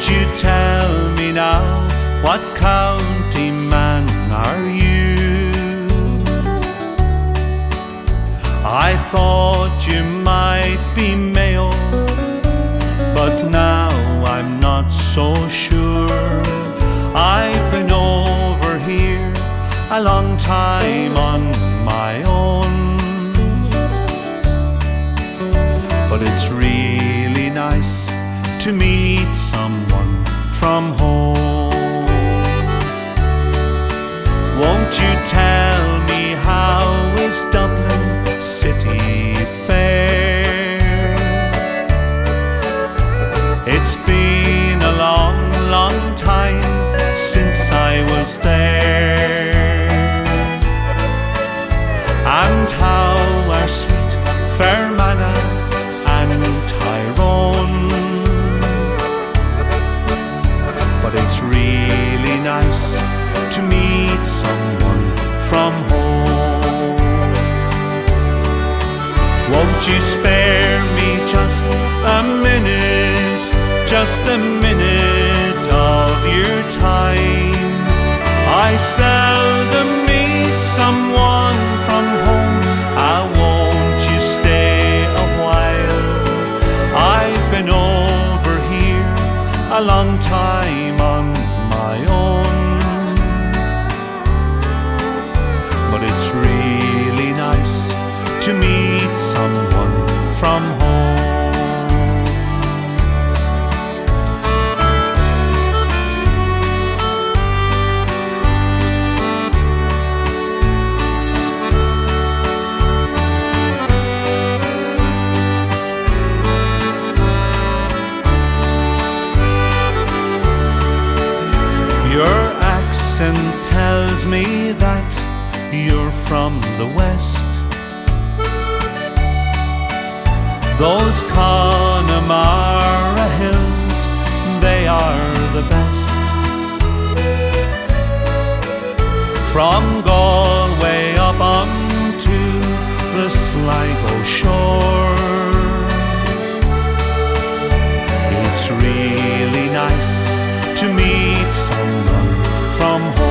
Won't you tell me now, what county man are you? I thought you might be Mayo, but now I'm not so sure. I've been over here a long time on my own, but it's really nice to meet someone from home. Won't you tell me how is Dublin City Fair? It's been a long, long time since I was there. And how are sweet Fermanagh and Tyrone, but it's really nice to meet someone from home. Won't you spare me just a minute, just a minute of your time? I seldom meet someone from home. Won't you stay a while? I've been over here a long time on my own, but it's really nice to meet someone from home. Your accent tells me that you're from the West. Those Connemara hills, they are the best. From Galway up onto the Sligo shore, it's really nice to meet someone from home.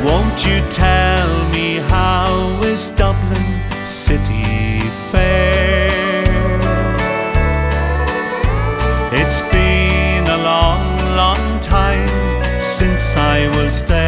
Won't you tell me how is Dublin City Fair? It's been a long, long time since I was there.